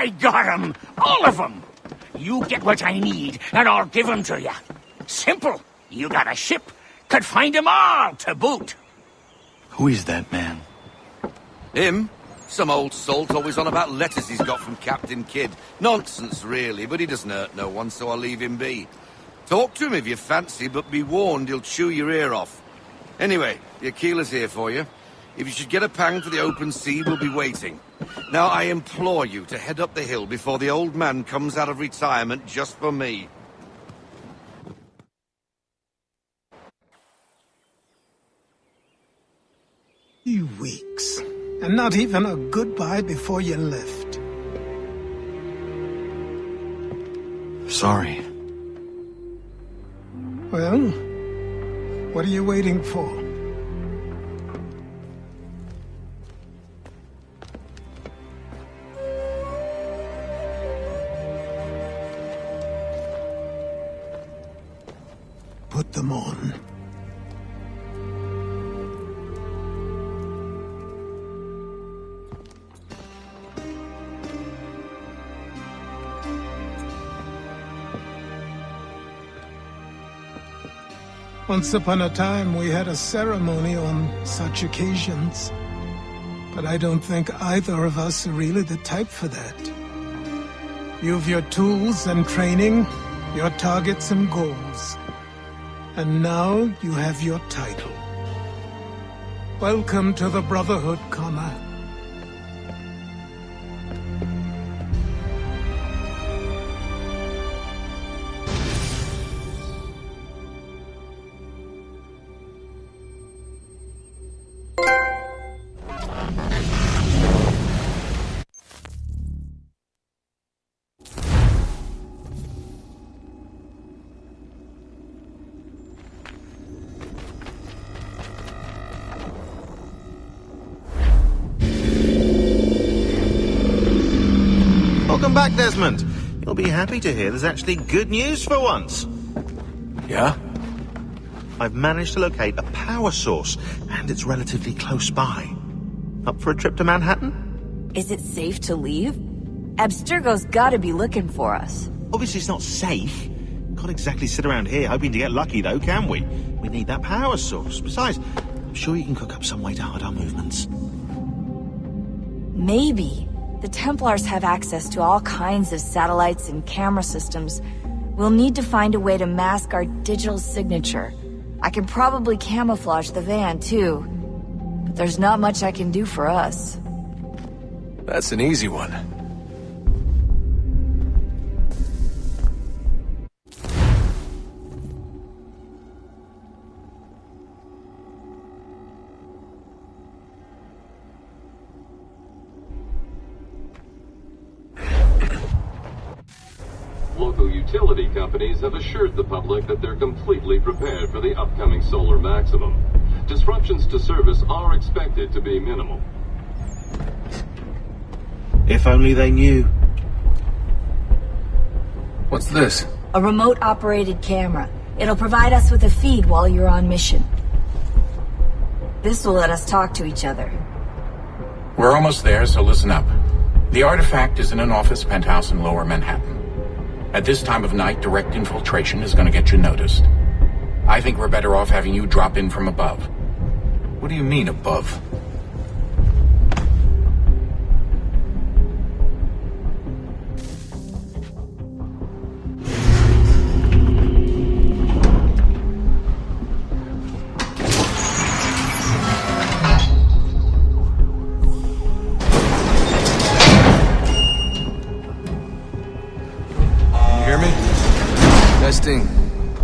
I got 'em! All of 'em! You get what I need, and I'll give 'em to you. Simple. You got a ship. Could find 'em all to boot. Who is that man? Him? Some old salt always on about letters he's got from Captain Kidd. Nonsense, really, but he doesn't hurt no one, so I'll leave him be. Talk to him if you fancy, but be warned he'll chew your ear off. Anyway, the Aquila's here for you. If you should get a pang for the open sea, we'll be waiting. Now, I implore you to head up the hill before the old man comes out of retirement just for me. Weeks. And not even a goodbye before you left. Sorry. Well, what are you waiting for? Put them on. Once upon a time, we had a ceremony on such occasions. But I don't think either of us are really the type for that. You've your tools and training, your targets and goals. And now you have your title. Welcome to the Brotherhood, Connor. Welcome back, Desmond. You'll be happy to hear there's actually good news for once. Yeah? I've managed to locate a power source, and it's relatively close by. Up for a trip to Manhattan? Is it safe to leave? Abstergo's gotta be looking for us. Obviously it's not safe. Can't exactly sit around here hoping to get lucky, though, can we? We need that power source. Besides, I'm sure you can cook up some way to hide our movements. Maybe. The Templars have access to all kinds of satellites and camera systems. We'll need to find a way to mask our digital signature. I can probably camouflage the van, too. But there's not much I can do for us. That's an easy one. Local utility companies have assured the public that they're completely prepared for the upcoming solar maximum. Disruptions to service are expected to be minimal. If only they knew. What's this? A remote-operated camera. It'll provide us with a feed while you're on mission. This will let us talk to each other. We're almost there, so listen up. The artifact is in an office penthouse in Lower Manhattan. At this time of night, direct infiltration is going to get you noticed. I think we're better off having you drop in from above. What do you mean, above?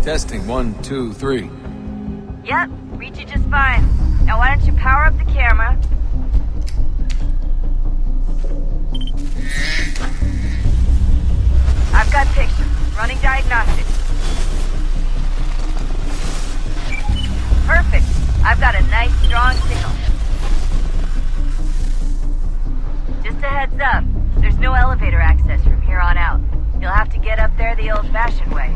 Testing, 1, 2, 3. Yep, read you just fine. Now why don't you power up the camera? I've got pictures. Running diagnostics. Perfect. I've got a nice, strong signal. Just a heads up. There's no elevator access from here on out. You'll have to get up there the old-fashioned way.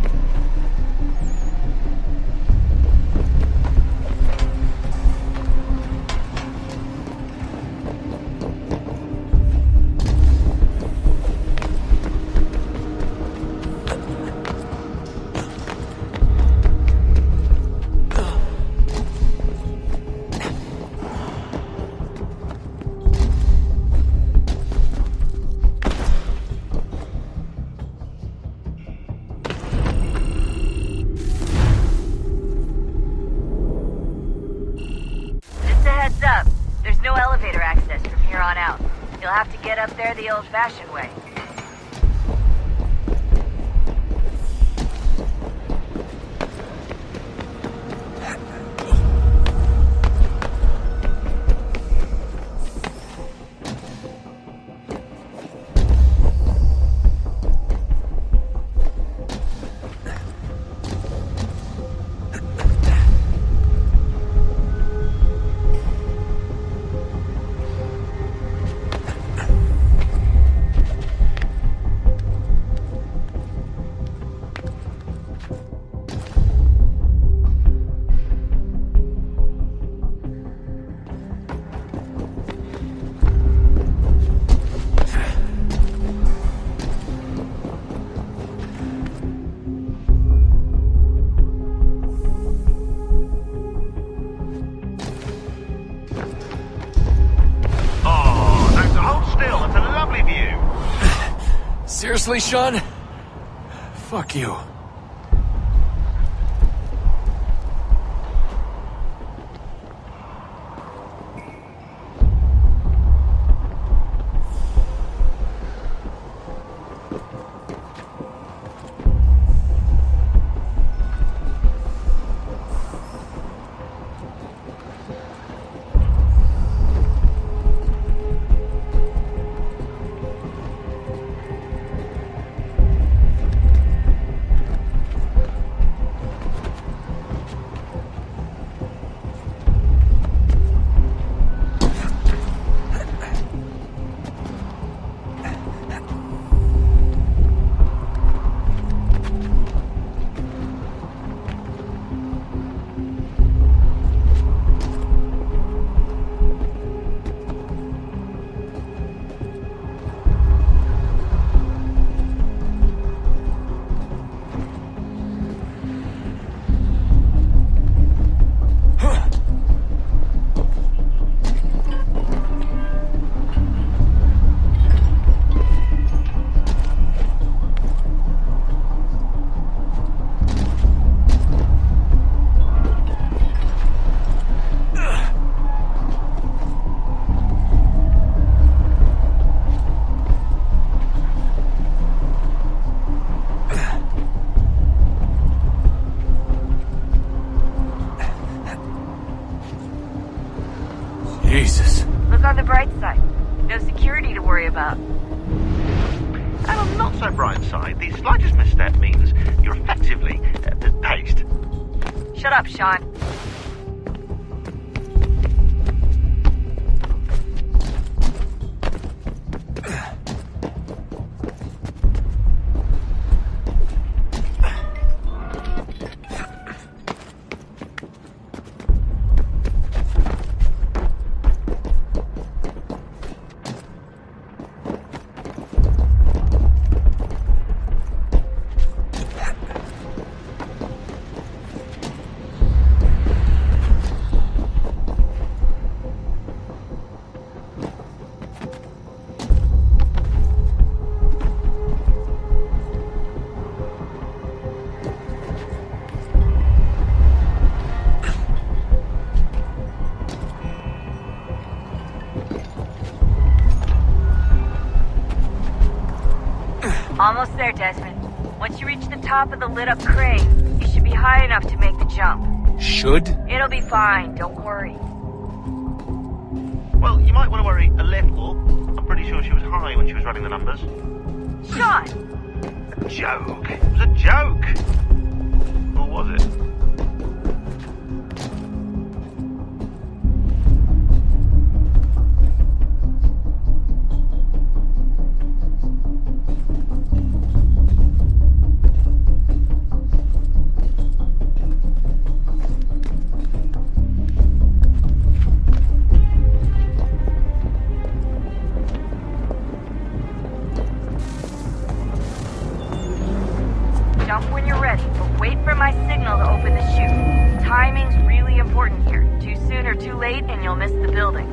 Heads up, there's no elevator access from here on out. You'll have to get up there the old-fashioned way. Seriously, Sean? Fuck you. Jesus. Look on the bright side. No security to worry about. And on the not so bright side, the slightest misstep means you're effectively paced. Shut up, Sean. Almost there, Desmond. Once you reach the top of the lit-up crane, you should be high enough to make the jump. Should? It'll be fine, don't worry. Well, you might want to worry a little. I'm pretty sure she was high when she was running the numbers. Sean! A joke. It was a joke. Or was it? Jump when you're ready, but wait for my signal to open the chute. Timing's really important here. Too soon or too late, and you'll miss the building.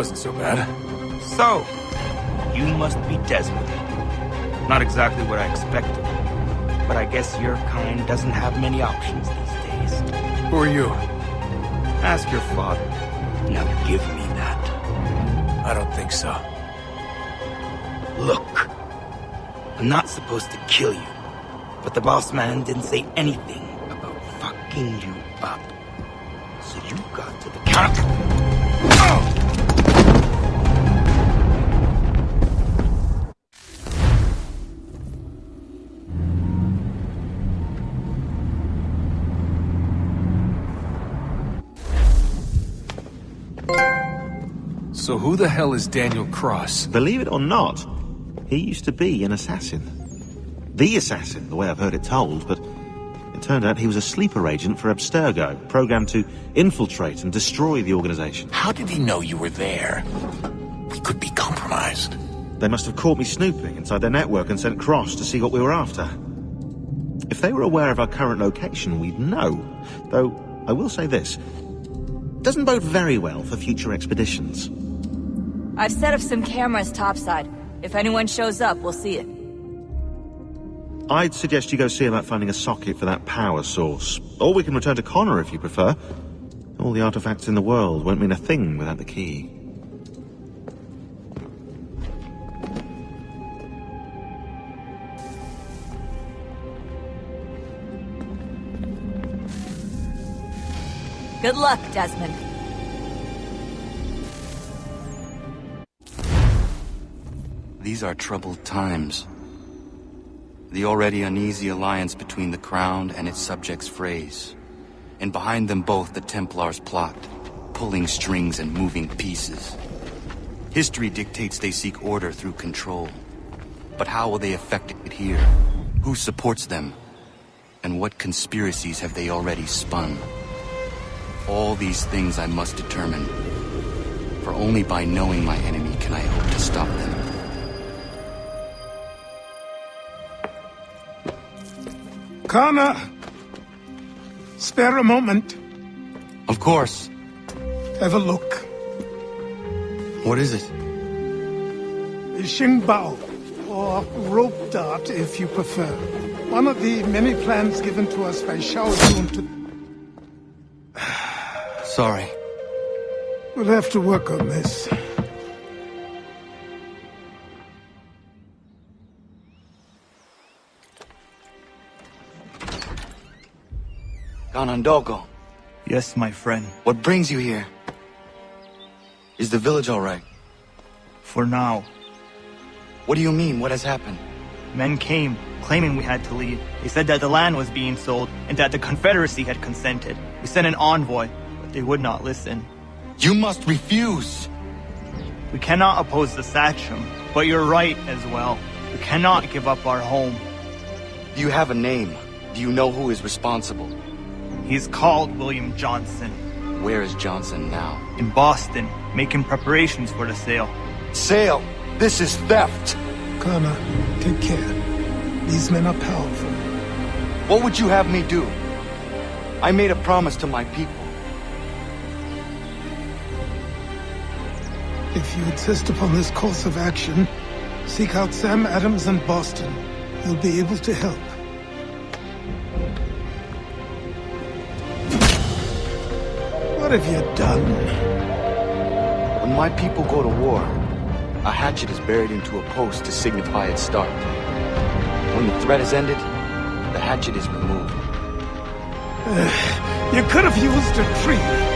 wasn't so bad. So, you must be Desmond. Not exactly what I expected. But I guess your kind doesn't have many options these days. Who are you? Ask your father. Now give me that. I don't think so. Look. I'm not supposed to kill you. But the boss man didn't say anything about fucking you up. So you got to the counter. So who the hell is Daniel Cross? Believe it or not, he used to be an assassin. The assassin, the way I've heard it told, but it turned out he was a sleeper agent for Abstergo, programmed to infiltrate and destroy the organization. How did he know you were there? We could be compromised. They must have caught me snooping inside their network and sent Cross to see what we were after. If they were aware of our current location, we'd know. Though, I will say this. Doesn't bode very well for future expeditions. I've set up some cameras topside. If anyone shows up, we'll see it. I'd suggest you go see about finding a socket for that power source. Or we can return to Connor if you prefer. All the artifacts in the world won't mean a thing without the key. Good luck, Desmond. These are troubled times. The already uneasy alliance between the Crown and its subjects frays. And behind them both the Templars plot, pulling strings and moving pieces. History dictates they seek order through control. But how will they affect it here? Who supports them? And what conspiracies have they already spun? All these things I must determine. For only by knowing my enemy can I hope to stop them. Connor! Spare a moment. Of course. Have a look. What is it? Xingbao, or rope dart if you prefer. One of the many plans given to us by Shao Jun to... Sorry. We'll have to work on this. Ganondogo, Yes, my friend. what brings you here? Is the village all right? For now. What do you mean? What has happened? Men came, claiming we had to leave. They said that the land was being sold, and that the Confederacy had consented. We sent an envoy, but they would not listen. You must refuse! We cannot oppose the Sachem, but you're right as well. We cannot give up our home. Do you have a name? Do you know who is responsible? He's called William Johnson. Where is Johnson now? In Boston, making preparations for the sale. Sale! This is theft! Connor, take care. These men are powerful. What would you have me do? I made a promise to my people. If you insist upon this course of action, seek out Sam Adams in Boston. He'll be able to help. What have you done? When my people go to war, a hatchet is buried into a post to signify its start. When the threat is ended, the hatchet is removed. You could have used a tree.